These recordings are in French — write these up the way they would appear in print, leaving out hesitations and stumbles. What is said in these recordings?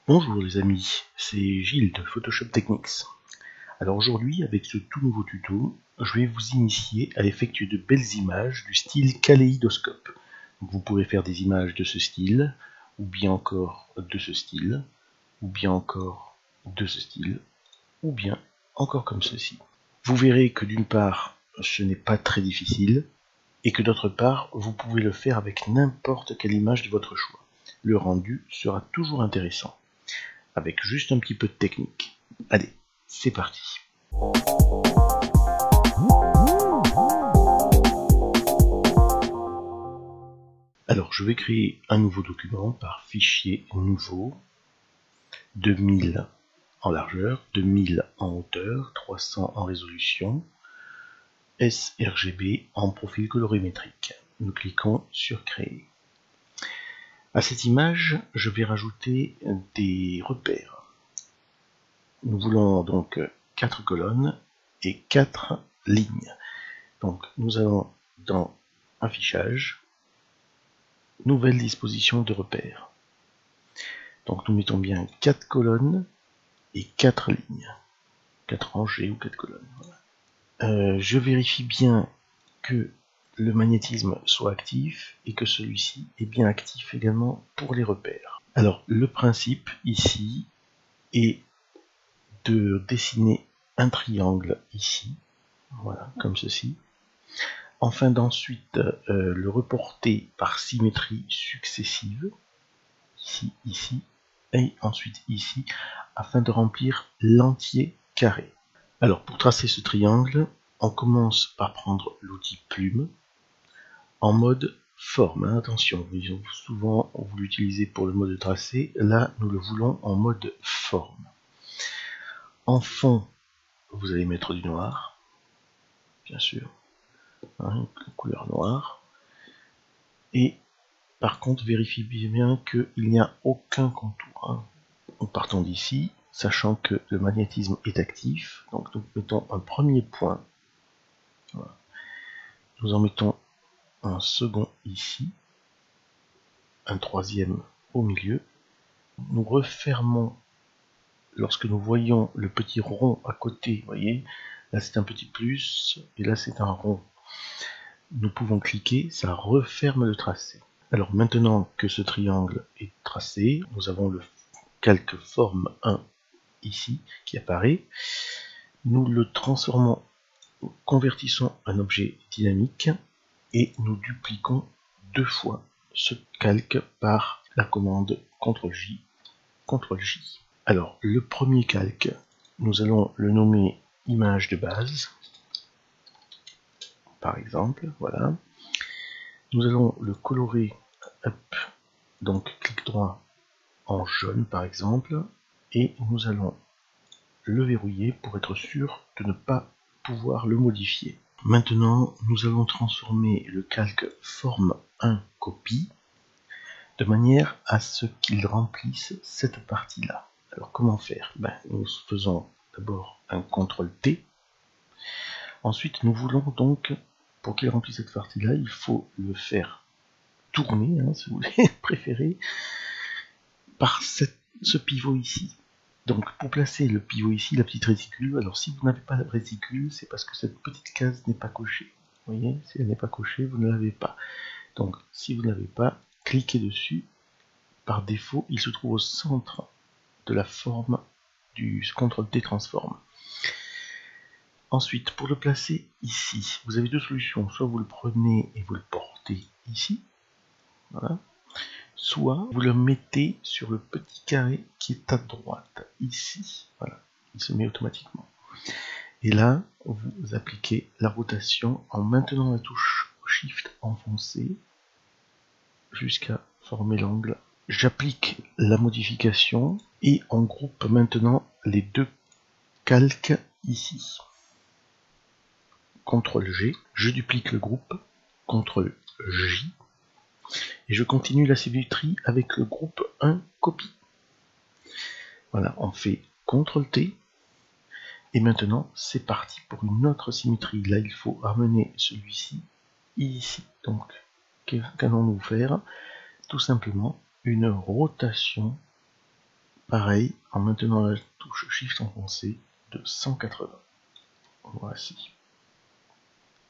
Bonjour les amis, c'est Gilles de Photoshop Techniques. Alors aujourd'hui, avec ce tout nouveau tuto, je vais vous initier à effectuer de belles images du style kaléidoscope. Donc vous pourrez faire des images de ce style, ou bien encore de ce style, ou bien encore de ce style, ou bien encore comme ceci. Vous verrez que d'une part, ce n'est pas très difficile, et que d'autre part, vous pouvez le faire avec n'importe quelle image de votre choix. Le rendu sera toujours intéressant, avec juste un petit peu de technique. Allez, c'est parti. Alors, je vais créer un nouveau document par fichier nouveau, 2000 en largeur, 2000 en hauteur, 300 en résolution, sRGB en profil colorimétrique. Nous cliquons sur créer. À cette image, je vais rajouter des repères. Nous voulons donc 4 colonnes et 4 lignes. Donc nous allons dans Affichage, Nouvelle disposition de repères. Donc nous mettons bien 4 colonnes et 4 lignes. 4 rangées ou 4 colonnes. Voilà. Je vérifie bien que le magnétisme soit actif et que celui-ci est bien actif également pour les repères. Alors le principe ici est de dessiner un triangle ici, voilà, comme ceci, afin d'ensuite le reporter par symétrie successive, ici, ici, et ensuite ici, afin de remplir l'entier carré. Alors pour tracer ce triangle, on commence par prendre l'outil plume, en mode forme, hein, attention, souvent vous l'utilisez pour le mode tracé, là nous le voulons en mode forme. En fond, vous allez mettre du noir, bien sûr, hein, couleur noire, et par contre vérifiez bien qu'il n'y a aucun contour. Hein. Nous partons d'ici, sachant que le magnétisme est actif, donc nous mettons un premier point, voilà. Nous en mettons un second ici, un troisième au milieu, nous refermons lorsque nous voyons le petit rond à côté, vous voyez, là c'est un petit plus, et là c'est un rond. Nous pouvons cliquer, ça referme le tracé. Alors maintenant que ce triangle est tracé, nous avons le calque forme 1 ici qui apparaît. Nous le transformons, convertissons en objet dynamique et nous dupliquons 2 fois ce calque par la commande CTRL-J, CTRL-J. Alors le premier calque, nous allons le nommer image de base, par exemple, voilà. Nous allons le colorer, hop, donc clic droit en jaune par exemple, et nous allons le verrouiller pour être sûr de ne pas pouvoir le modifier. Maintenant, nous allons transformer le calque forme 1 copie de manière à ce qu'il remplisse cette partie-là. Alors comment faire? Nous faisons d'abord un CTRL-T. Ensuite, nous voulons donc, pour qu'il remplisse cette partie-là, il faut le faire tourner, hein, si vous voulez, préférer, par ce pivot ici. Donc pour placer le pivot ici, la petite réticule, alors si vous n'avez pas la réticule, c'est parce que cette petite case n'est pas cochée. Vous voyez, si elle n'est pas cochée, vous ne l'avez pas. Donc si vous ne l'avez pas, cliquez dessus. Par défaut, il se trouve au centre de la forme du CTRL-T transform. Ensuite, pour le placer ici, vous avez deux solutions. Soit vous le prenez et vous le portez ici, voilà. Soit vous le mettez sur le petit carré qui est à droite, ici. Voilà, il se met automatiquement. Et là, vous appliquez la rotation en maintenant la touche Shift enfoncée jusqu'à former l'angle. J'applique la modification et on groupe maintenant les deux calques ici. CTRL-G, je duplique le groupe, CTRL-J, et je continue la symétrie avec le groupe 1 copie. Voilà, on fait CTRL-T, et maintenant c'est parti pour une autre symétrie. Là il faut ramener celui-ci ici. Donc qu'allons-nous faire? Tout simplement une rotation pareil, en maintenant la touche Shift enfoncé de 180. Voici.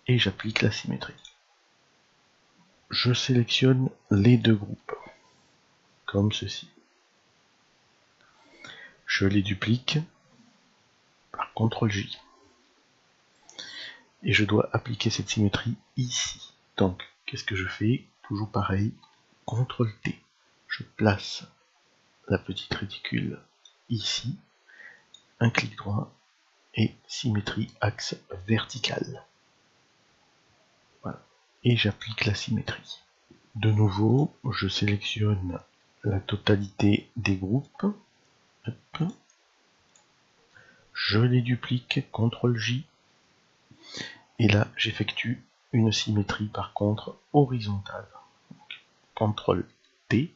Et j'applique la symétrie. Je sélectionne les deux groupes, comme ceci. Je les duplique par CTRL-J. Et je dois appliquer cette symétrie ici. Donc, qu'est-ce que je fais? Toujours pareil, CTRL-T. Je place la petite réticule ici, un clic droit, et symétrie axe vertical. Voilà. Et j'applique la symétrie. De nouveau, je sélectionne la totalité des groupes. Hop. Je les duplique, CTRL-J. Et là, j'effectue une symétrie par contre horizontale. CTRL-T.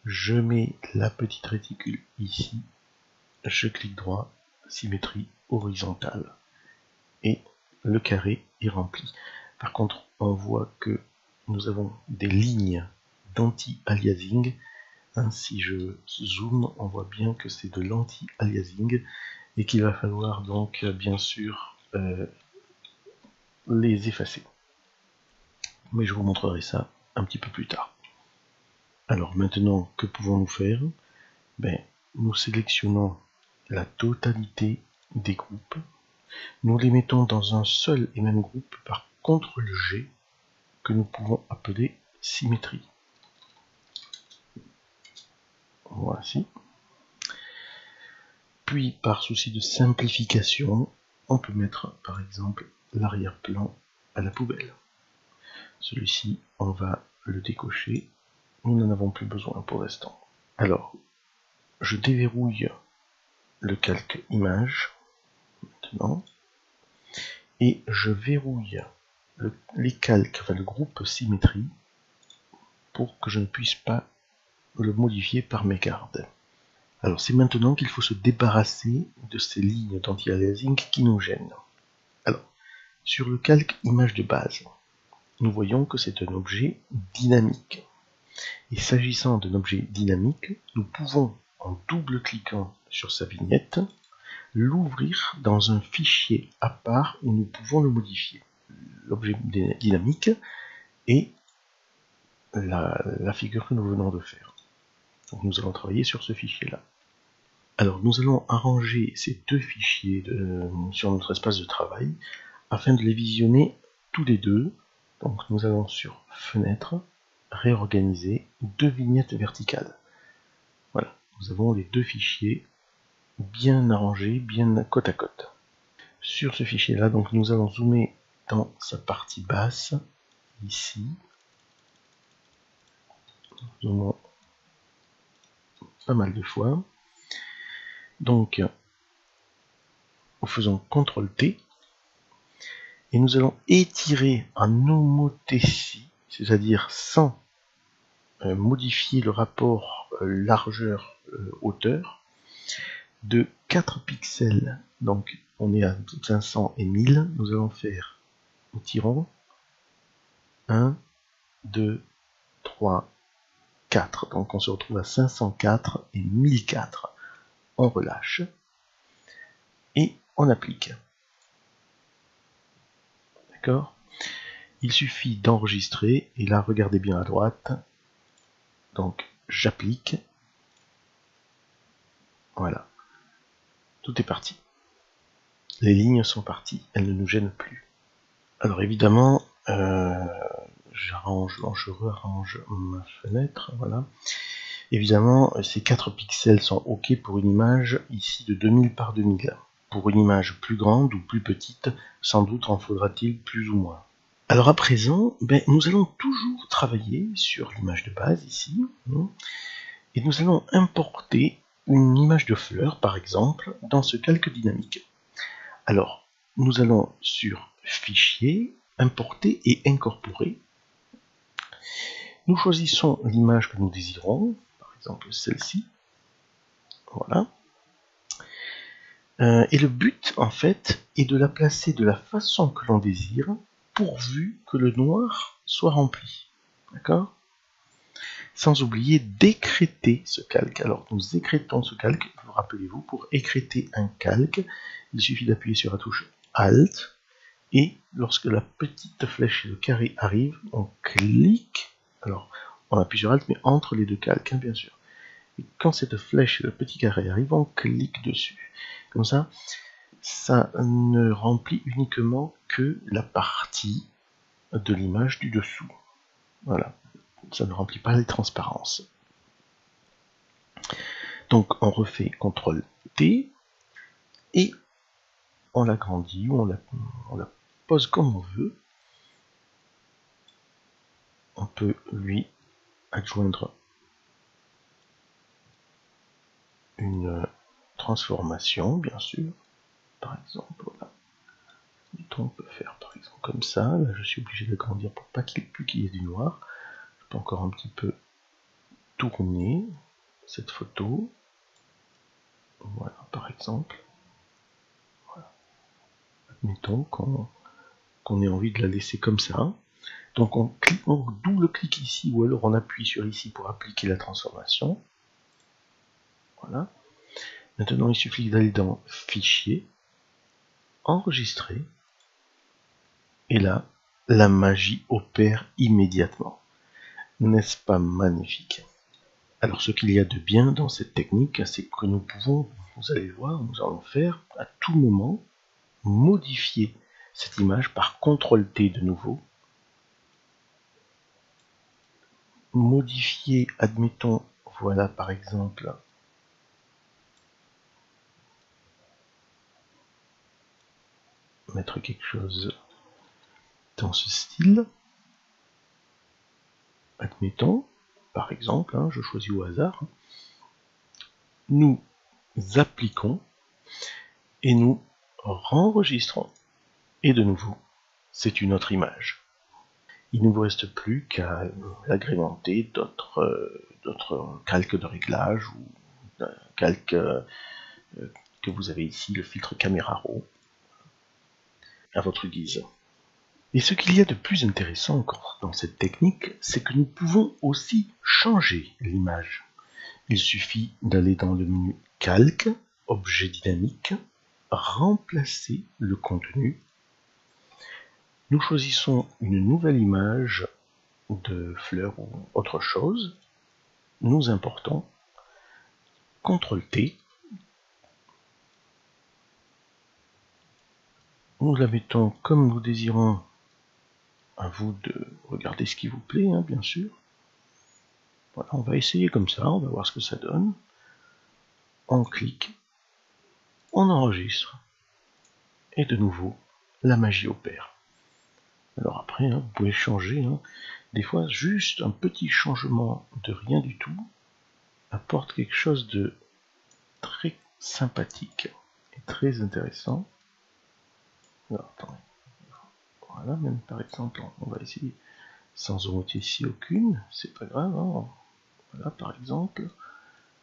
Je mets la petite réticule ici. Je clique droit, symétrie horizontale. Et le carré est rempli. Par contre, on voit que nous avons des lignes d'anti-aliasing. Si je zoome, on voit bien que c'est de l'anti-aliasing et qu'il va falloir donc bien sûr les effacer. Mais je vous montrerai ça un petit peu plus tard. Alors maintenant, que pouvons-nous faire? Nous sélectionnons la totalité des groupes. Nous les mettons dans un seul et même groupe par CTRL-G que nous pouvons appeler symétrie. Voici. Puis, par souci de simplification, on peut mettre par exemple l'arrière-plan à la poubelle. Celui-ci, on va le décocher. Nous n'en avons plus besoin pour l'instant. Alors, je déverrouille le calque image maintenant et je verrouille les calques, enfin le groupe symétrie pour que je ne puisse pas le modifier par mégarde. Alors c'est maintenant qu'il faut se débarrasser de ces lignes d'anti-aliasing qui nous gênent. Alors, sur le calque image de base, nous voyons que c'est un objet dynamique. Et s'agissant d'un objet dynamique, nous pouvons, en double-cliquant sur sa vignette, l'ouvrir dans un fichier à part où nous pouvons le modifier. L'objet dynamique et la figure que nous venons de faire. Donc nous allons travailler sur ce fichier-là. Alors nous allons arranger ces deux fichiers sur notre espace de travail afin de les visionner tous les deux. Donc nous allons sur Fenêtre, réorganiser, deux vignettes verticales. Voilà, nous avons les deux fichiers bien arrangés, bien côte à côte. Sur ce fichier-là, donc nous allons zoomer dans sa partie basse, ici. Zoomons pas mal de fois. Donc, nous faisons CTRL-T et nous allons étirer en homothétie, c'est-à-dire sans modifier le rapport largeur-hauteur, de 4 pixels. Donc, on est à 500 et 1000. Nous allons faire, nous tirons 1, 2, 3, 4. Donc, on se retrouve à 504 et 1004. On relâche et on applique. D'accord? Il suffit d'enregistrer et là regardez bien à droite. Donc j'applique. Voilà. Tout est parti. Les lignes sont parties, elles ne nous gênent plus. Alors évidemment, je rearrange ma fenêtre, voilà. Évidemment, ces 4 pixels sont OK pour une image ici de 2000 par 2000. Pour une image plus grande ou plus petite, sans doute en faudra-t-il plus ou moins. Alors à présent, nous allons toujours travailler sur l'image de base ici, et nous allons importer une image de fleur, par exemple, dans ce calque dynamique. Alors, nous allons sur Fichier, Importer et Incorporer. Nous choisissons l'image que nous désirons, par exemple celle-ci. Voilà. Et le but, en fait, est de la placer de la façon que l'on désire, pourvu que le noir soit rempli. D'accord? sans oublier d'écrêter ce calque. Alors nous écrêtons ce calque, rappelez-vous, pour écrêter un calque, il suffit d'appuyer sur la touche Alt, et lorsque la petite flèche et le carré arrivent, on clique, alors on appuie sur Alt, mais entre les deux calques, hein, bien sûr. Et quand cette flèche et le petit carré arrivent, on clique dessus. Comme ça, ça ne remplit uniquement que la partie de l'image du dessous. Voilà, ça ne remplit pas les transparences. Donc on refait CTRL-T et on l'agrandit ou on la pose comme on veut. On peut lui adjoindre une transformation, bien sûr. Par exemple, voilà. On peut faire par exemple comme ça. Là, je suis obligé d'agrandir pour pas qu'il y ait du noir. Je peux encore un petit peu tourner cette photo. Voilà, par exemple. Voilà. Admettons qu'on ait envie de la laisser comme ça. Donc on double-clique ici ou alors on appuie sur ici pour appliquer la transformation. Voilà. Maintenant il suffit d'aller dans Fichier, Enregistrer. Et là, la magie opère immédiatement. N'est-ce pas magnifique? Alors ce qu'il y a de bien dans cette technique, c'est que nous pouvons, vous allez voir, nous allons faire à tout moment, modifier cette image par CTRL-T de nouveau. Modifier, admettons, voilà par exemple, mettre quelque chose dans ce style. Admettons, par exemple, je choisis au hasard, nous appliquons et nous renregistrons. Et de nouveau, c'est une autre image. Il ne vous reste plus qu'à l'agrémenter d'autres calques de réglage ou d'un calque que vous avez ici, le filtre caméra raw, à votre guise. Et ce qu'il y a de plus intéressant encore dans cette technique, c'est que nous pouvons aussi changer l'image. Il suffit d'aller dans le menu Calque, Objet dynamique, remplacer le contenu. Nous choisissons une nouvelle image de fleurs ou autre chose. Nous importons, CTRL-T. Nous la mettons comme nous désirons. À vous de regarder ce qui vous plaît, hein, bien sûr. Voilà, on va essayer comme ça, on va voir ce que ça donne. On clique, on enregistre, et de nouveau, la magie opère. Alors après, vous pouvez changer, des fois juste un petit changement de rien du tout apporte quelque chose de très sympathique et très intéressant. Alors, attendez. Voilà, même par exemple, on va essayer sans omettre ici aucune, c'est pas grave. Voilà, par exemple,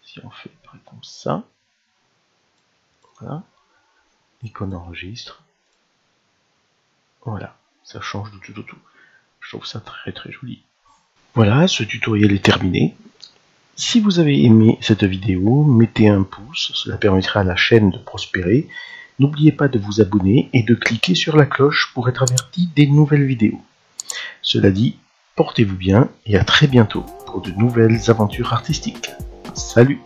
si on fait par exemple ça, voilà, et qu'on enregistre, voilà, ça change du tout au tout. Je trouve ça très très joli. Voilà, ce tutoriel est terminé. Si vous avez aimé cette vidéo, mettez un pouce, cela permettra à la chaîne de prospérer. N'oubliez pas de vous abonner et de cliquer sur la cloche pour être averti des nouvelles vidéos. Cela dit, portez-vous bien et à très bientôt pour de nouvelles aventures artistiques. Salut!